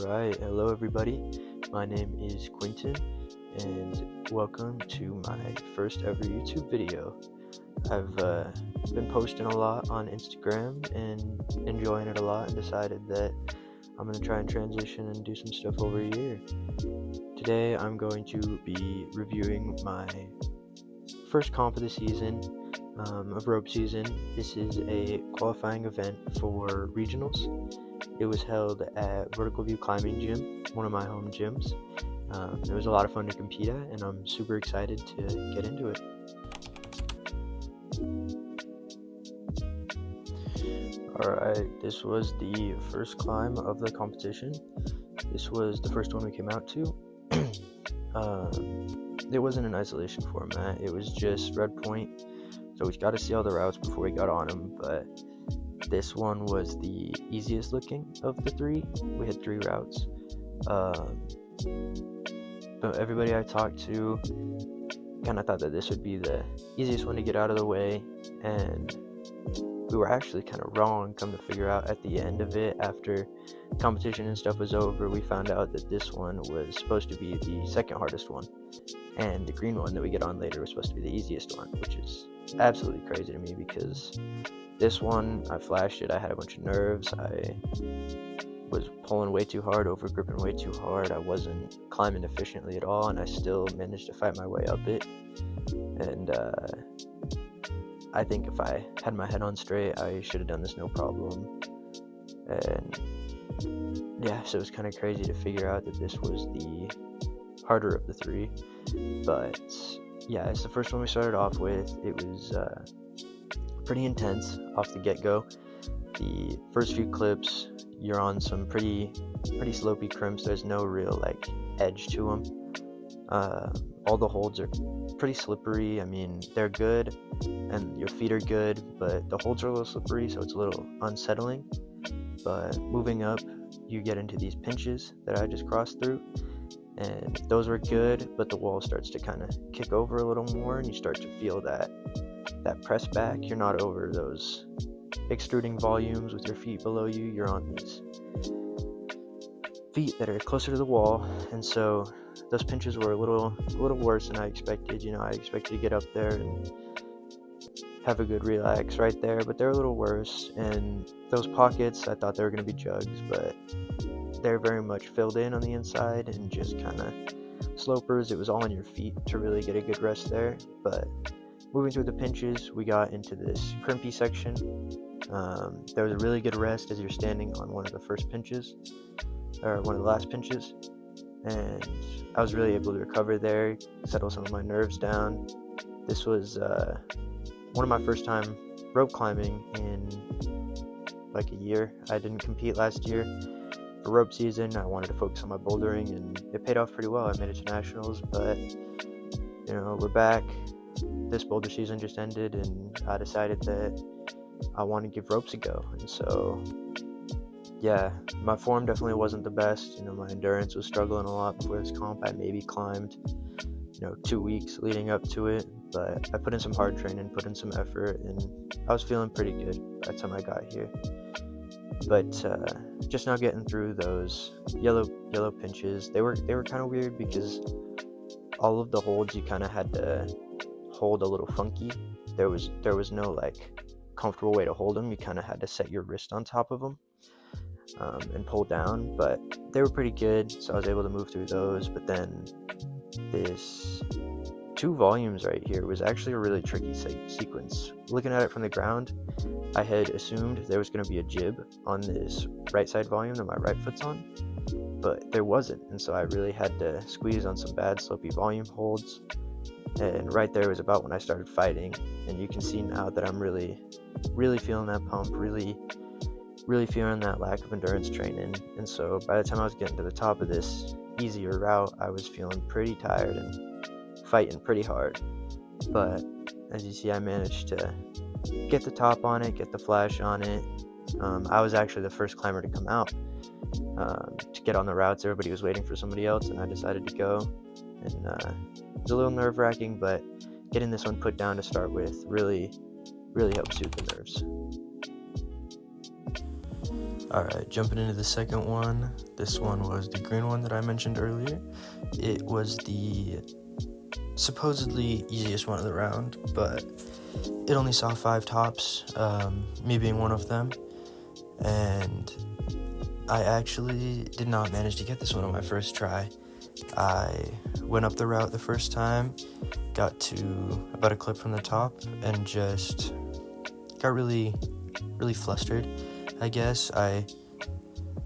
Alright, hello everybody. My name is Quentin, and welcome to my first ever YouTube video. I've been posting a lot on Instagram and enjoying it a lot, and decided that I'm going to try and transition and do some stuff over here. Today I'm going to be reviewing my first comp of the season, of rope season. This is a qualifying event for regionals. It was held at Vertical View Climbing Gym, one of my home gyms. It was a lot of fun to compete at, and I'm super excited to get into it. Alright, this was the first climb of the competition. This was the first one we came out to. It wasn't an isolation format, it was just red point, so we got to see all the routes before we got on them, but this one was the easiest looking of the three. We had 3 routes. But everybody I talked to kind of thought that this would be the easiest one to get out of the way, and we were actually kind of wrong. Come to figure out at the end of it, after competition and stuff was over, we found out that this one was supposed to be the second hardest one, and the green one that we get on later was supposed to be the easiest one, which is absolutely crazy to me because this one, I flashed it, I had a bunch of nerves, I was pulling way too hard, over gripping way too hard, I wasn't climbing efficiently at all, and I still managed to fight my way up it. And I think if I had my head on straight, I should have done this no problem. And yeah, so it was kind of crazy to figure out that this was the harder of the 3. But yeah, it's the first one we started off with. It was pretty intense off the get-go. The first few clips, you're on some pretty slopey crimps. There's no real edge to them. All the holds are pretty slippery. I mean, they're good and your feet are good, but the holds are a little slippery, so it's a little unsettling. But moving up, you get into these pinches that I just crossed through, and those were good, but the wall starts to kind of kick over a little more, and you start to feel that press back. You're not over those extruding volumes with your feet below you. You're on these feet that are closer to the wall, and so those pinches were a little worse than I expected. I expected to get up there and have a good relax right there, but they're a little worse. And those pockets, I thought they were going to be jugs, but they're very much filled in on the inside and just kind of slopers. It was all on your feet to really get a good rest there. But moving through the pinches, we got into this crimpy section. There was a really good rest as you're standing on one of the first pinches, or one of the last pinches, and I was really able to recover there, settle some of my nerves down. This was one of my first time rope climbing in a year. I didn't compete last year for rope season. I wanted to focus on my bouldering, and it paid off pretty well. I made it to nationals, but we're back. This boulder season just ended, and I decided that I want to give ropes a go. And so yeah, my form definitely wasn't the best. My endurance was struggling a lot before this comp. I maybe climbed 2 weeks leading up to it, but I put in some hard training, put in some effort, and I was feeling pretty good by the time I got here. But just now getting through those yellow pinches, they were kind of weird because all of the holds you kind of had to hold a little funky. There was no comfortable way to hold them. You kind of had to set your wrist on top of them and pull down, but they were pretty good, so I was able to move through those. But then this 2 volumes right here was actually a really tricky sequence. Looking at it from the ground, I had assumed there was going to be a jib on this right side volume that my right foot's on, but there wasn't, and so I really had to squeeze on some bad slopey volume holds. And right there was about when I started fighting, and you can see now that I'm really feeling that pump, really feeling that lack of endurance training. And so by the time I was getting to the top of this easier route, I was feeling pretty tired and fighting pretty hard. But as you see, I managed to get the top on it, get the flash on it. I was actually the first climber to come out to get on the routes. Everybody was waiting for somebody else, and I decided to go. And it was a little nerve-wracking, but getting this one put down to start with really helped soothe the nerves. Alright, jumping into the second one. This one was the green one that I mentioned earlier. It was the supposedly easiest one of the round, but it only saw 5 tops, me being one of them. And I actually did not manage to get this one on my first try. I went up the route the first time, got to about a clip from the top, and just got really flustered, I guess. I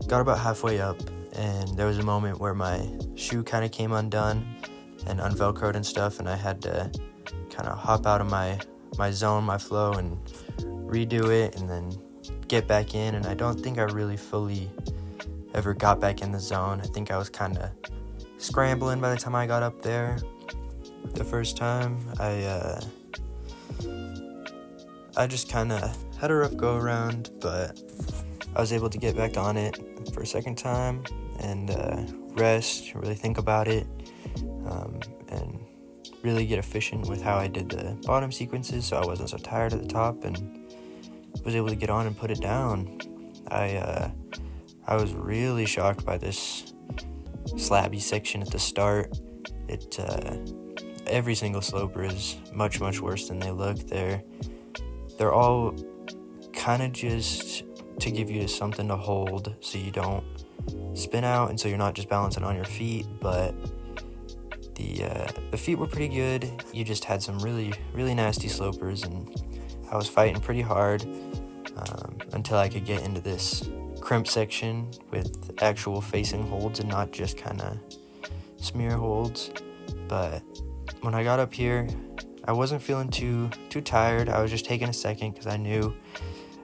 got about halfway up, and there was a moment where my shoe kind of came undone and unvelcroed and stuff, and I had to kind of hop out of my zone, my flow, and redo it, and then get back in. And I don't think I really fully ever got back in the zone. I think I was kind of scrambling by the time I got up there the first time. I just kind of had a rough go around, but I was able to get back on it for a second time and rest, really think about it, and really get efficient with how I did the bottom sequences, so I wasn't so tired at the top, and was able to get on and put it down. I was really shocked by this slabby section at the start. Every single sloper is much worse than they look. They're all kind of just to give you something to hold so you don't spin out, and so you're not just balancing on your feet. But the feet were pretty good. You just had some really nasty slopers, and I was fighting pretty hard until I could get into this crimp section with actual facing holds and not just kind of smear holds. But when I got up here, I wasn't feeling too tired. I was just taking a second because I knew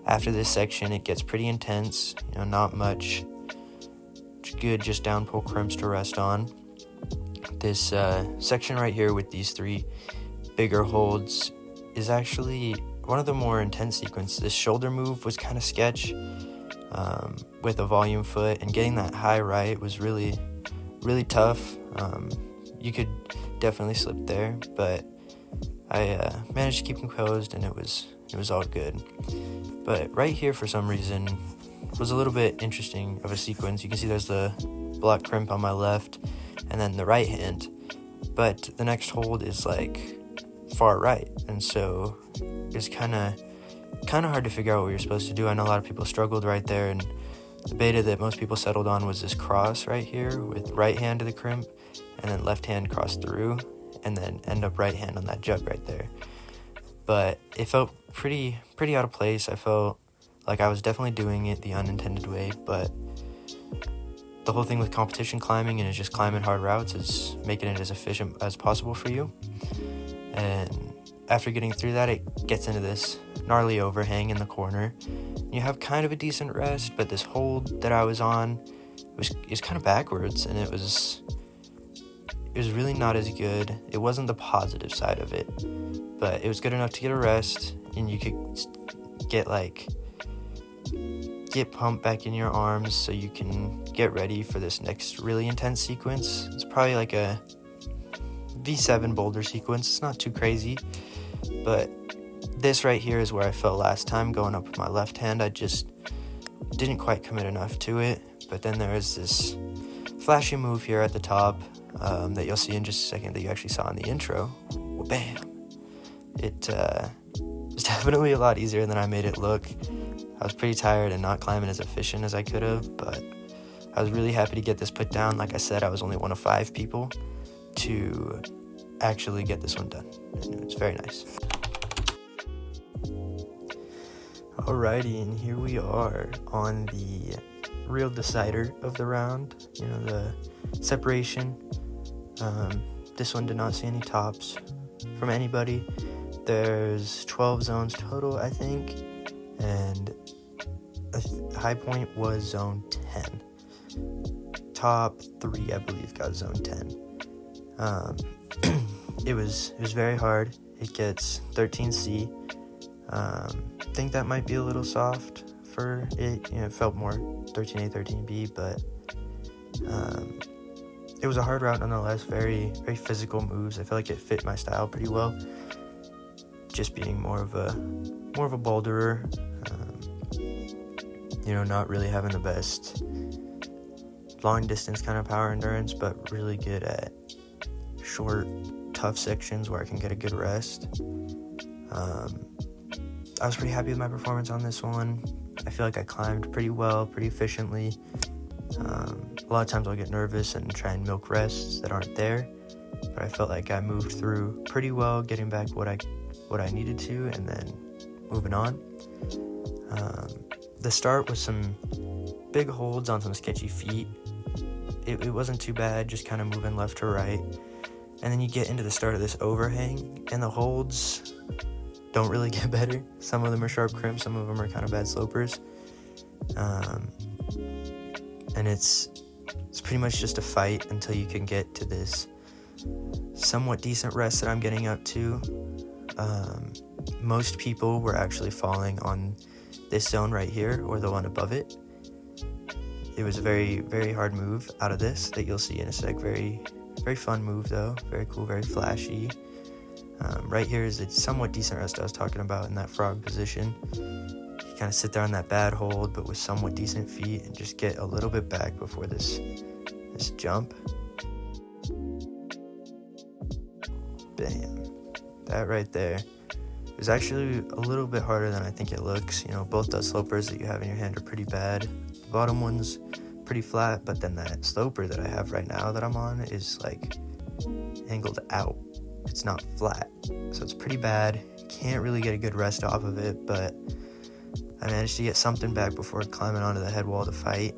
after this section it gets pretty intense. Not much good just down pull crimps to rest on. This section right here with these 3 bigger holds is actually one of the more intense sequences. This shoulder move was kind of sketch with a volume foot, and getting that high right was really tough. You could definitely slip there, but I managed to keep composed, and it was all good. But right here, for some reason, was a little bit interesting of a sequence. You can see there's the block crimp on my left, and then the right hand, but the next hold is like far right, and so it's kind of hard to figure out what you're supposed to do. I know a lot of people struggled right there, and the beta that most people settled on was this cross right here with right hand to the crimp and then left hand cross through, and then end up right hand on that jug right there. But it felt pretty out of place. I felt like I was definitely doing it the unintended way, but the whole thing with competition climbing and is just climbing hard routes is making it as efficient as possible for you. And after getting through that, it gets into this gnarly overhang in the corner. You have kind of a decent rest, but this hold that I was on was kind of backwards, and it was really not as good. It wasn't the positive side of it, but it was good enough to get a rest, and you could get pumped back in your arms so you can get ready for this next really intense sequence. It's probably like a V7 boulder sequence. It's not too crazy, but this right here is where I fell last time going up with my left hand. I just didn't quite commit enough to it. But then there is this flashy move here at the top that you'll see in just a second, that you actually saw in the intro. Well, bam! It was definitely a lot easier than I made it look. I was pretty tired and not climbing as efficient as I could have, but I was really happy to get this put down. Like I said, I was only one of 5 people to actually get this one done, and it was very nice. Alrighty, and here we are on the real decider of the round, the separation. This one did not see any tops from anybody. There's 12 zones total, I think, and the high point was zone 10. Top 3, I believe, got zone 10. It was very hard. It gets 13C. I think that might be a little soft for it. It felt more 13A, 13B, but it was a hard route nonetheless. Very physical moves. I feel like it fit my style pretty well. Just being more of a boulderer. not really having the best long distance kind of power endurance, but really good at short, tough sections where I can get a good rest. I was pretty happy with my performance on this one. I feel like I climbed pretty well, pretty efficiently. A lot of times I'll get nervous and try and milk rests that aren't there, but I felt like I moved through pretty well, getting back what I needed to, and then moving on. The start was some big holds on some sketchy feet. It wasn't too bad, just kind of moving left to right. And then you get into the start of this overhang, and the holds don't really get better. Some of them are sharp crimps, some of them are kind of bad slopers. And it's pretty much just a fight until you can get to this somewhat decent rest that I'm getting up to. Most people were actually falling on this zone right here, or the one above it. It was a very, very hard move out of this that you'll see in a sec. Very, very fun move though. Very cool, very flashy. Right here is a somewhat decent rest I was talking about in that frog position. You kind of sit there on that bad hold, but with somewhat decent feet, and just get a little bit back before this jump. Bam. That right there is actually a little bit harder than I think it looks. Both those slopers that you have in your hand are pretty bad. The bottom one's pretty flat, but then that sloper that I have right now that I'm on is like angled out. It's not flat, so it's pretty bad. Can't really get a good rest off of it, but I managed to get something back before climbing onto the head wall to fight.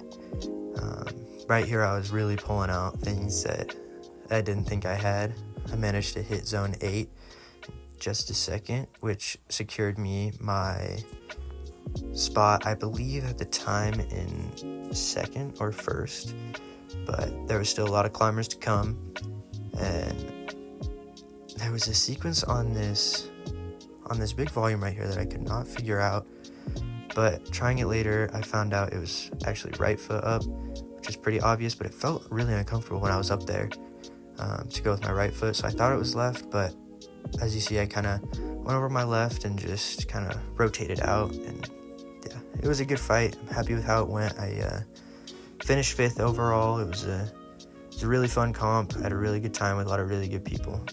Right here I was really pulling out things that I didn't think I had. I managed to hit zone 8 in just a second, which secured me my spot, I believe at the time, in second or first, but there was still a lot of climbers to come, and there was a sequence on this big volume right here that I could not figure out, but trying it later, I found out it was actually right foot up, which is pretty obvious, but it felt really uncomfortable when I was up there to go with my right foot, so I thought it was left, but as you see, I kind of went over my left and just kind of rotated out, and yeah, it was a good fight. I'm happy with how it went. I finished 5th overall. It was a really fun comp. I had a really good time with a lot of really good people.